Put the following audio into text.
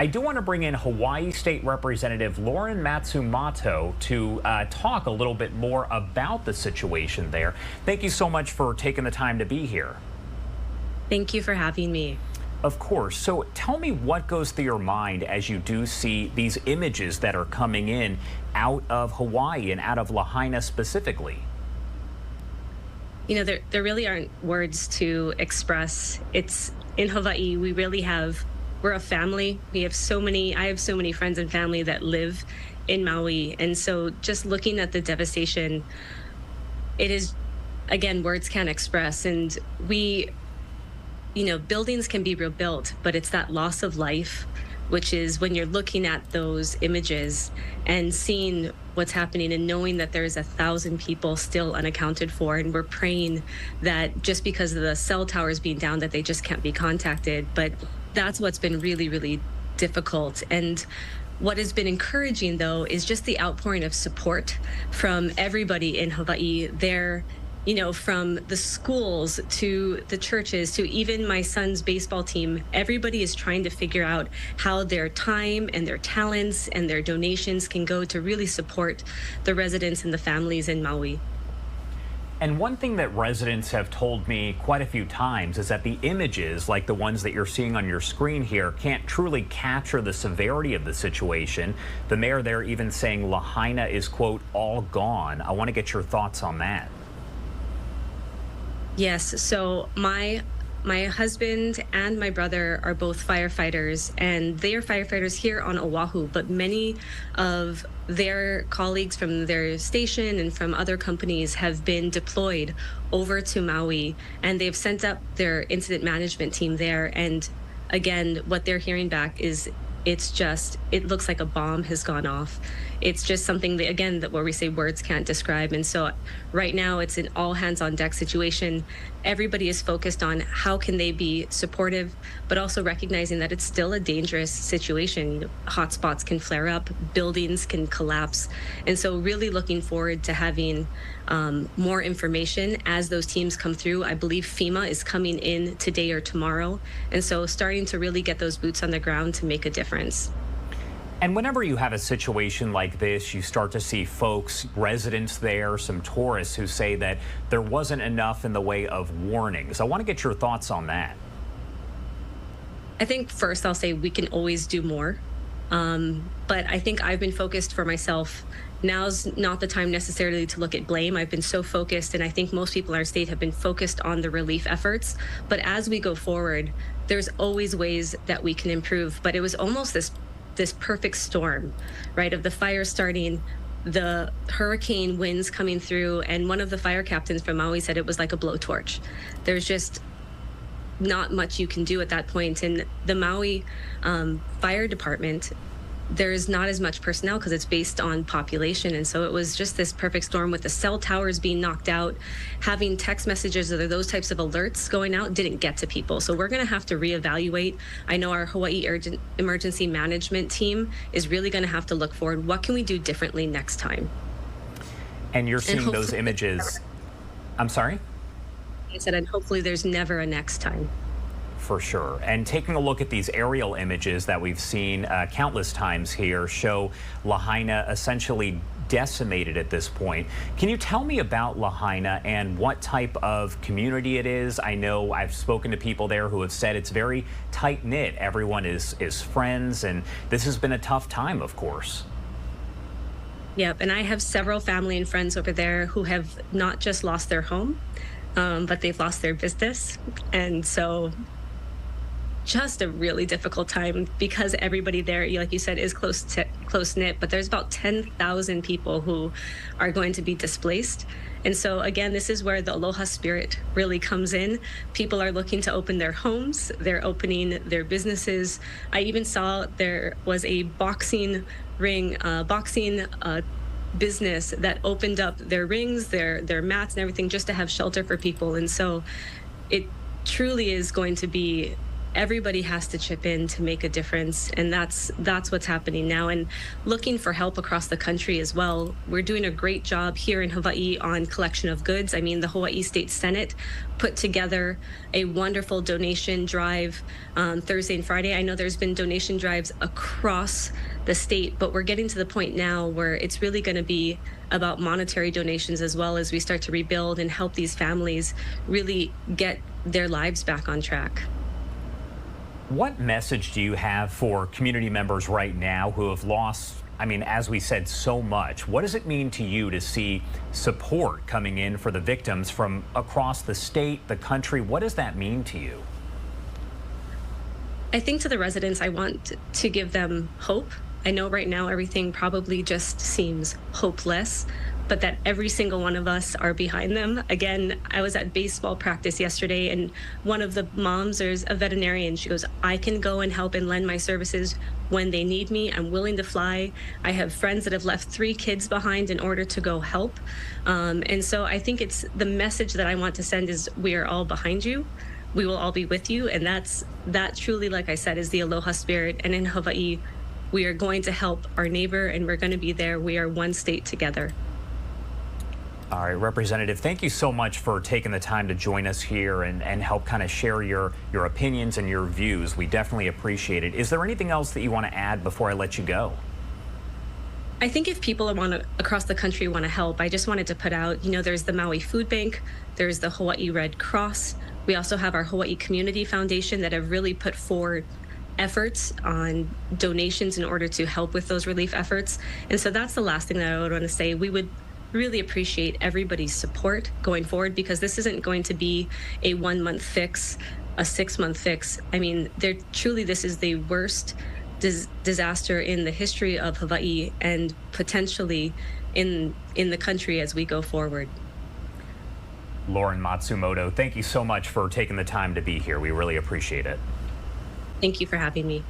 I do want to bring in Hawaii State Representative Lauren Matsumoto to talk a little bit more about the situation there. Thank you so much for taking the time to be here. Thank you for having me. Of course. So tell me what goes through your mind as you do see these images that are coming in out of Hawaii and out of Lahaina specifically. You know, there really aren't words to express. It's in Hawaii, we're a family. I have so many friends and family that live in Maui. And so just looking at the devastation, it is, again, words can't express. And buildings can be rebuilt, but it's that loss of life, which is when you're looking at those images and seeing what's happening and knowing that there's 1,000 people still unaccounted for. And we're praying that just because of the cell towers being down, that they just can't be contacted. But that's what's been really, really difficult. And what has been encouraging, though, is just the outpouring of support from everybody in Hawaii. From the schools to the churches to even my son's baseball team, everybody is trying to figure out how their time and their talents and their donations can go to really support the residents and the families in Maui. And one thing that residents have told me quite a few times is that the images, like the ones that you're seeing on your screen here, can't truly capture the severity of the situation. The mayor there even saying Lahaina is, quote, all gone. I want to get your thoughts on that. Yes, so my husband and my brother are both firefighters, and they are firefighters here on Oahu, but many of their colleagues from their station and from other companies have been deployed over to Maui, and they've sent up their incident management team there. And again, what they're hearing back is it looks like a bomb has gone off. It's just something that, again, where we say words can't describe. And so right now it's an all hands on deck situation. Everybody is focused on how can they be supportive, but also recognizing that it's still a dangerous situation. Hotspots can flare up, buildings can collapse. And so really looking forward to having more information as those teams come through. I believe FEMA is coming in today or tomorrow. And so starting to really get those boots on the ground to make a difference. And whenever you have a situation like this, you start to see folks, residents there, some tourists who say that there wasn't enough in the way of warnings. I want to get your thoughts on that. I think first I'll say we can always do more. But I think I've been focused for myself. Now's not the time necessarily to look at blame. I've been so focused, and I think most people in our state have been focused on the relief efforts. But as we go forward, there's always ways that we can improve. But it was almost this perfect storm, right, of the fire starting, the hurricane winds coming through, and one of the fire captains from Maui said it was like a blowtorch. There's just not much you can do at that point. And the Maui Fire Department, there's not as much personnel because it's based on population. And so it was just this perfect storm with the cell towers being knocked out, having text messages or those types of alerts going out didn't get to people. So we're going to have to reevaluate. I know our Hawaii emergency management team is really going to have to look forward. What can we do differently next time? And you're seeing those images. I'm sorry? I said, and hopefully there's never a next time. For sure. And taking a look at these aerial images that we've seen countless times here show Lahaina essentially decimated at this point. Can you tell me about Lahaina and what type of community it is? I know I've spoken to people there who have said it's very tight-knit. Everyone is friends, and this has been a tough time, of course. Yep, and I have several family and friends over there who have not just lost their home, but they've lost their business. And so just a really difficult time because everybody there, like you said, is close-knit, but there's about 10,000 people who are going to be displaced. And so again, this is where the aloha spirit really comes in. People are looking to open their homes, they're opening their businesses. I even saw there was a boxing business that opened up their rings, their mats and everything just to have shelter for people. And so it truly is going to be everybody has to chip in to make a difference, and that's what's happening now. And looking for help across the country as well. We're doing a great job here in Hawaii on collection of goods. I mean, the Hawaii State Senate put together a wonderful donation drive Thursday and Friday. I know there's been donation drives across the state, but we're getting to the point now where it's really going to be about monetary donations as well, as we start to rebuild and help these families really get their lives back on track. What message do you have for community members right now who have lost, I mean, as we said, so much? What does it mean to you to see support coming in for the victims from across the state, the country? What does that mean to you? I think to the residents, I want to give them hope. I know right now everything probably just seems hopeless, but that every single one of us are behind them. Again, I was at baseball practice yesterday, and one of the moms, there's a veterinarian, she goes, I can go and help and lend my services when they need me. I'm willing to fly. I have friends that have left 3 kids behind in order to go help. And so I think it's the message that I want to send is we are all behind you. We will all be with you. And that truly, like I said, is the aloha spirit. And in Hawaii, we are going to help our neighbor, and we're going to be there. We are one state together. All right, Representative, thank you so much for taking the time to join us here and help kind of share your opinions and your views. We definitely appreciate it. Is there anything else that you want to add before I let you go? I think if people across the country want to help, I just wanted to put out, there's the Maui Food Bank, there's the Hawaii Red Cross. We also have our Hawaii Community Foundation that have really put forward efforts on donations in order to help with those relief efforts. And so that's the last thing that I would want to say. We would really appreciate everybody's support going forward, because this isn't going to be a 1-month fix, a 6-month fix. I mean, this is the worst disaster in the history of Hawaii, and potentially in the country as we go forward. Lauren Matsumoto, thank you so much for taking the time to be here. We really appreciate it. Thank you for having me.